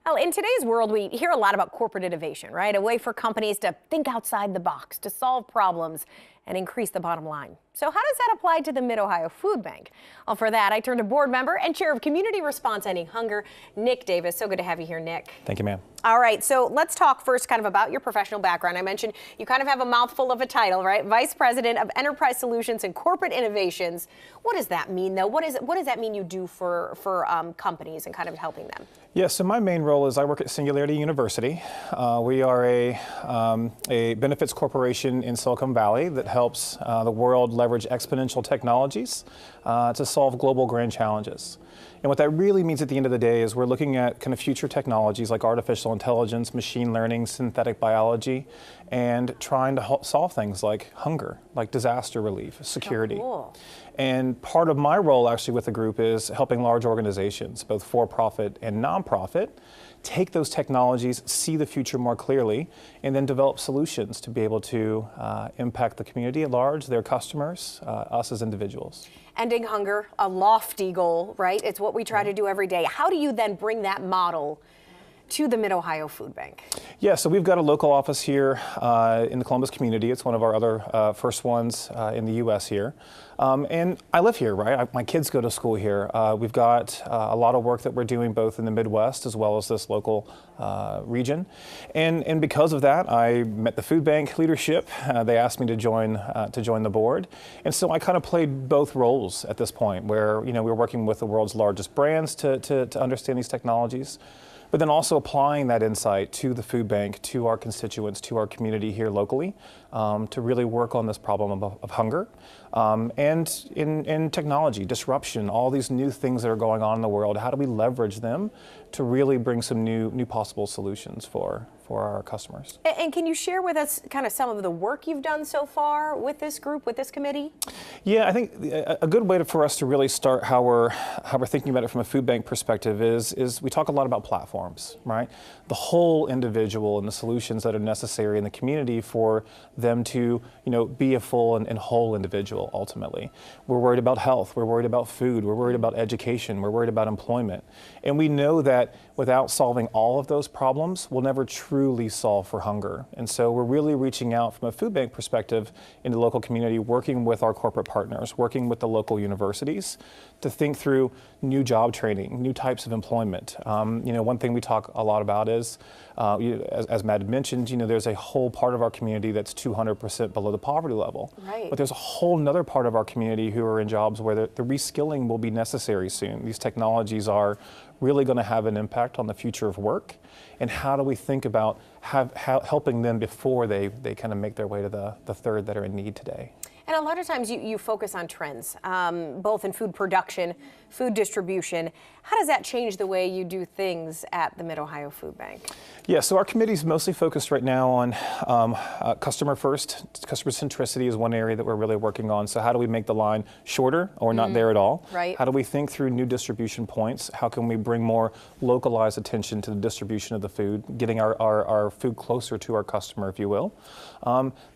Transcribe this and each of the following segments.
Well, in today's world, we hear a lot about corporate innovation, right? A way for companies to think outside the box, to solve problems and increase the bottom line. So how does that apply to the MidOhio Foodbank? Well, for that, I turn to board member and chair of Community Response Ending Hunger, Nick Davis. So good to have you here, Nick. Thank you, ma'am. All right, so let's talk first kind of about your professional background. I mentioned you kind of have a mouthful of a title, right? Vice President of Enterprise Solutions and Corporate Innovations. What does that mean, though? What does that mean you do for companies and kind of helping them? Yeah, so my main role is I work at Singularity University. We are a benefits corporation in Silicon Valley that helps the world leverage exponential technologies to solve global grand challenges. And what that really means at the end of the day is we're looking at kind of future technologies like artificial intelligence, machine learning, synthetic biology, and trying to solve things like hunger, like disaster relief, security. Oh, cool. And part of my role actually with the group is helping large organizations, both for-profit and nonprofit, take those technologies, see the future more clearly, and then develop solutions to be able to impact the community at large, their customers, us as individuals. Ending hunger, a lofty goal, right? It's what we try to do every day. How do you then bring that model to the MidOhio Foodbank? Yeah, so we've got a local office here in the Columbus community. It's one of our other first ones in the U.S. here. And I live here, right? My kids go to school here. We've got a lot of work that we're doing both in the Midwest as well as this local region. And because of that, I met the food bank leadership. They asked me to join the board. And so I kind of played both roles at this point where, you know, we're working with the world's largest brands to understand these technologies, but then also applying that insight to the food bank, to our constituents, to our community here locally, to really work on this problem of hunger. And in technology, disruption, all these new things that are going on in the world, how do we leverage them to really bring some new possible solutions for our customers? And can you share with us kind of some of the work you've done so far with this group, with this committee? Yeah, I think a good way for us to really start how we're thinking about it from a food bank perspective is we talk a lot about platforms, right? The whole individual and the solutions that are necessary in the community for them to, you know, be a full and whole individual ultimately. We're worried about health, we're worried about food, we're worried about education, we're worried about employment. And we know that without solving all of those problems, we'll never truly solve for hunger. And so we're really reaching out from a food bank perspective in the local community, working with our corporate partners, working with the local universities to think through new job training, new types of employment. You know, one thing we talk a lot about is, as Matt had mentioned, you know, there's a whole part of our community that's 200% below the poverty level. Right. But there's a whole nother part of our community who are in jobs where the reskilling will be necessary soon. These technologies are really going to have an impact on the future of work, and how do we think about helping them before they kind of make their way to the third that are in need today. And a lot of times you focus on trends, both in food production, food distribution. How does that change the way you do things at the MidOhio Food Bank? Yeah, so our committee is mostly focused right now on customer first. Customer centricity is one area that we're really working on. So how do we make the line shorter or not there at all? Right. How do we think through new distribution points? How can we bring more localized attention to the distribution of the food, getting our food closer to our customer, if you will?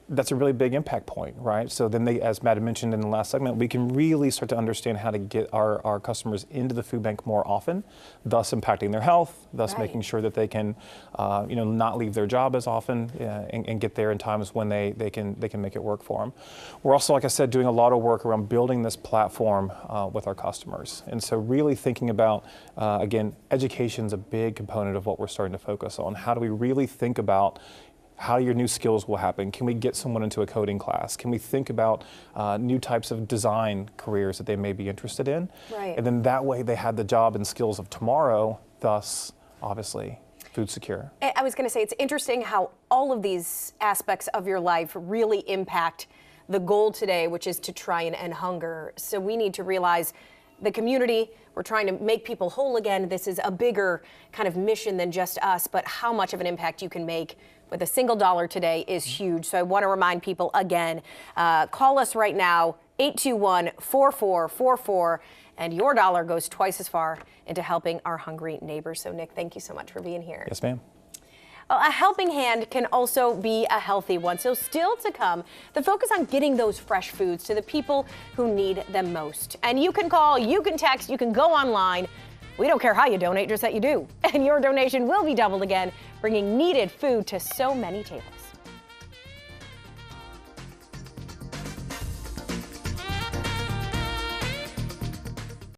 That's a really big impact point, right? So then as Matt had mentioned in the last segment, we can really start to understand how to get our customers into the food bank more often, thus impacting their health, thus making sure that they can, you know, not leave their job as often and get there in times when they can make it work for them. We're also, like I said, doing a lot of work around building this platform with our customers. And so really thinking about, again, education is a big component of what we're starting to focus on. How do we really think about how your new skills will happen? Can we get someone into a coding class? Can we think about new types of design careers that they may be interested in? Right. And then that way they have the job and skills of tomorrow, thus, obviously, food secure. I was going to say, it's interesting how all of these aspects of your life really impact the goal today, which is to try and end hunger. So we need to realize the community, we're trying to make people whole again. This is a bigger kind of mission than just us, but how much of an impact you can make with a single dollar today is huge. So I want to remind people again, call us right now, 821-4444, and your dollar goes twice as far into helping our hungry neighbors. So Nick, thank you so much for being here. Yes, ma'am. Well, a helping hand can also be a healthy one. So still to come, the focus on getting those fresh foods to the people who need them most. And you can call, you can text, you can go online. We don't care how you donate, just that you do. And your donation will be doubled again, bringing needed food to so many tables.